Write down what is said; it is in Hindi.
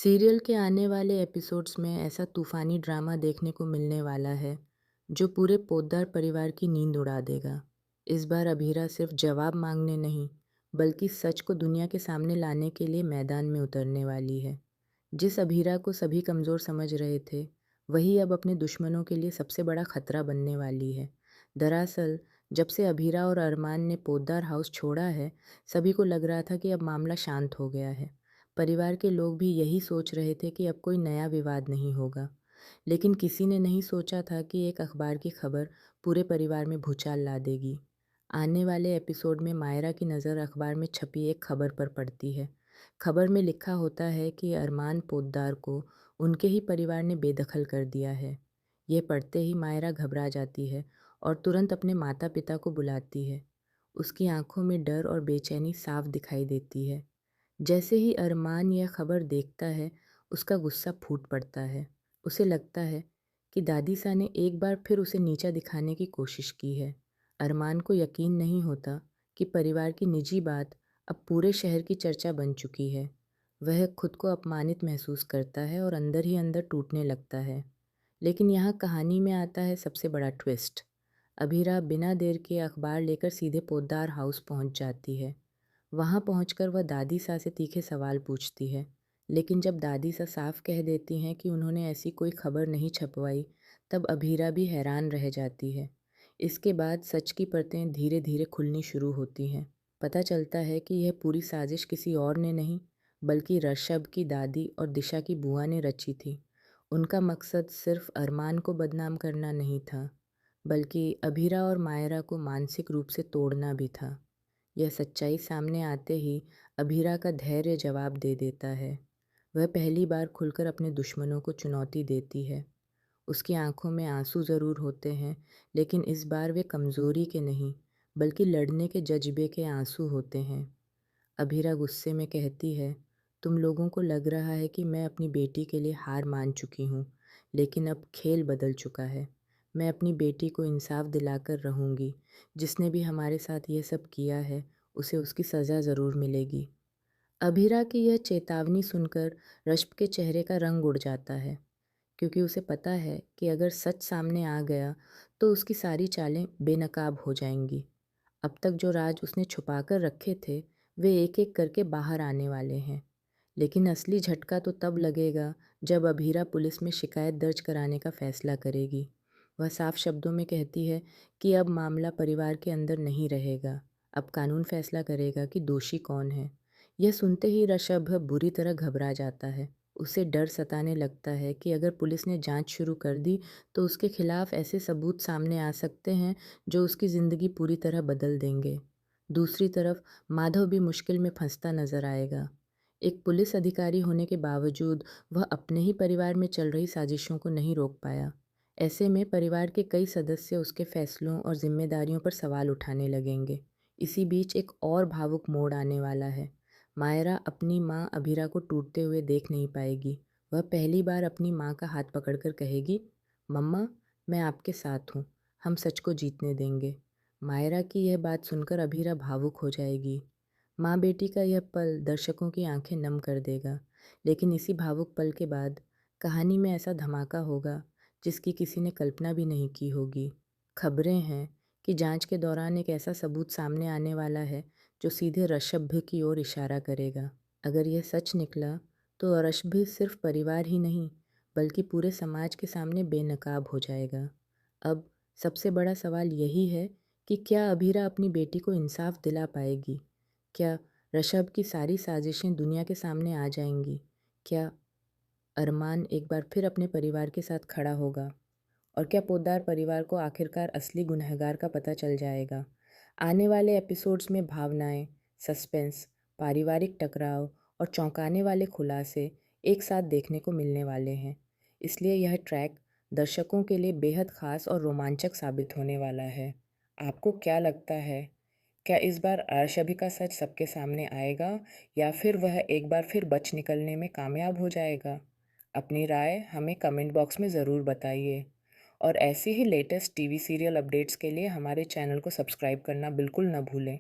सीरियल के आने वाले एपिसोड्स में ऐसा तूफानी ड्रामा देखने को मिलने वाला है जो पूरे पोद्दार परिवार की नींद उड़ा देगा। इस बार अभीरा सिर्फ जवाब मांगने नहीं बल्कि सच को दुनिया के सामने लाने के लिए मैदान में उतरने वाली है। जिस अभीरा को सभी कमज़ोर समझ रहे थे वही अब अपने दुश्मनों के लिए सबसे बड़ा खतरा बनने वाली है। दरअसल जब से अभीरा और अरमान ने पोद्दार हाउस छोड़ा है, सभी को लग रहा था कि अब मामला शांत हो गया है। परिवार के लोग भी यही सोच रहे थे कि अब कोई नया विवाद नहीं होगा। लेकिन किसी ने नहीं सोचा था कि एक अखबार की खबर पूरे परिवार में भूचाल ला देगी। आने वाले एपिसोड में मायरा की नज़र अखबार में छपी एक खबर पर पड़ती है। खबर में लिखा होता है कि अरमान पोद्दार को उनके ही परिवार ने बेदखल कर दिया है। ये पढ़ते ही मायरा घबरा जाती है और तुरंत अपने माता पिता को बुलाती है। उसकी आंखों में डर और बेचैनी साफ दिखाई देती है। जैसे ही अरमान यह खबर देखता है, उसका गुस्सा फूट पड़ता है। उसे लगता है कि दादीसा ने एक बार फिर उसे नीचा दिखाने की कोशिश की है। अरमान को यकीन नहीं होता कि परिवार की निजी बात अब पूरे शहर की चर्चा बन चुकी है। वह खुद को अपमानित महसूस करता है और अंदर ही अंदर टूटने लगता है। लेकिन यहाँ कहानी में आता है सबसे बड़ा ट्विस्ट। अभीरा बिना देर के अखबार लेकर सीधे पोद्दार हाउस पहुँच जाती है। वहाँ पहुंचकर वह दादी सा से तीखे सवाल पूछती है, लेकिन जब दादी सा साफ कह देती हैं कि उन्होंने ऐसी कोई खबर नहीं छपवाई, तब अभीरा भी हैरान रह जाती है। इसके बाद सच की परतें धीरे धीरे खुलनी शुरू होती हैं। पता चलता है कि यह पूरी साजिश किसी और ने नहीं, बल्कि ऋषभ की दादी और दिशा की बुआ ने रची थी। उनका मकसद सिर्फ अरमान को बदनाम करना नहीं था, बल्कि अभीरा और मायरा को मानसिक रूप से तोड़ना भी था। यह सच्चाई सामने आते ही अभीरा का धैर्य जवाब दे देता है। वह पहली बार खुलकर अपने दुश्मनों को चुनौती देती है। उसकी आंखों में आंसू ज़रूर होते हैं, लेकिन इस बार वे कमज़ोरी के नहीं, बल्कि लड़ने के जज्बे के आंसू होते हैं। अभीरा गुस्से में कहती है, तुम लोगों को लग रहा है कि मैं अपनी बेटी के लिए हार मान चुकी हूँ, लेकिन अब खेल बदल चुका है। मैं अपनी बेटी को इंसाफ दिलाकर रहूँगी। जिसने भी हमारे साथ ये सब किया है, उसे उसकी सज़ा ज़रूर मिलेगी। अभीरा की यह चेतावनी सुनकर रश्म के चेहरे का रंग उड़ जाता है, क्योंकि उसे पता है कि अगर सच सामने आ गया तो उसकी सारी चालें बेनकाब हो जाएंगी। अब तक जो राज उसने छुपा कर रखे थे, वे एक एक करके बाहर आने वाले हैं। लेकिन असली झटका तो तब लगेगा जब अभीरा पुलिस में शिकायत दर्ज कराने का फैसला करेगी। वह साफ शब्दों में कहती है कि अब मामला परिवार के अंदर नहीं रहेगा, अब कानून फैसला करेगा कि दोषी कौन है। यह सुनते ही ऋषभ बुरी तरह घबरा जाता है। उसे डर सताने लगता है कि अगर पुलिस ने जांच शुरू कर दी तो उसके खिलाफ ऐसे सबूत सामने आ सकते हैं जो उसकी ज़िंदगी पूरी तरह बदल देंगे। दूसरी तरफ माधव भी मुश्किल में फंसता नजर आएगा। एक पुलिस अधिकारी होने के बावजूद वह अपने ही परिवार में चल रही साजिशों को नहीं रोक पाया। ऐसे में परिवार के कई सदस्य उसके फैसलों और जिम्मेदारियों पर सवाल उठाने लगेंगे। इसी बीच एक और भावुक मोड़ आने वाला है। मायरा अपनी माँ अभीरा को टूटते हुए देख नहीं पाएगी। वह पहली बार अपनी माँ का हाथ पकड़कर कहेगी, मम्मा, मैं आपके साथ हूँ, हम सच को जीतने देंगे। मायरा की यह बात सुनकर अभीरा भावुक हो जाएगी। माँ बेटी का यह पल दर्शकों की आंखें नम कर देगा। लेकिन इसी भावुक पल के बाद कहानी में ऐसा धमाका होगा जिसकी किसी ने कल्पना भी नहीं की होगी। खबरें हैं कि जांच के दौरान एक ऐसा सबूत सामने आने वाला है जो सीधे ऋषभ की ओर इशारा करेगा। अगर यह सच निकला तो ऋषभ सिर्फ परिवार ही नहीं बल्कि पूरे समाज के सामने बेनकाब हो जाएगा। अब सबसे बड़ा सवाल यही है कि क्या अभीरा अपनी बेटी को इंसाफ दिला पाएगी? क्या ऋषभ की सारी साजिशें दुनिया के सामने आ जाएंगी? क्या अरमान एक बार फिर अपने परिवार के साथ खड़ा होगा? और क्या पोद्दार परिवार को आखिरकार असली गुनहगार का पता चल जाएगा? आने वाले एपिसोड्स में भावनाएं, सस्पेंस, पारिवारिक टकराव और चौंकाने वाले खुलासे एक साथ देखने को मिलने वाले हैं। इसलिए यह ट्रैक दर्शकों के लिए बेहद खास और रोमांचक साबित होने वाला है। आपको क्या लगता है? क्या इस बार अर्शभी का सच सबके सामने आएगा या फिर वह एक बार फिर बच निकलने में कामयाब हो जाएगा? अपनी राय हमें कमेंट बॉक्स में ज़रूर बताइए और ऐसी ही लेटेस्ट टीवी सीरियल अपडेट्स के लिए हमारे चैनल को सब्सक्राइब करना बिल्कुल न भूलें।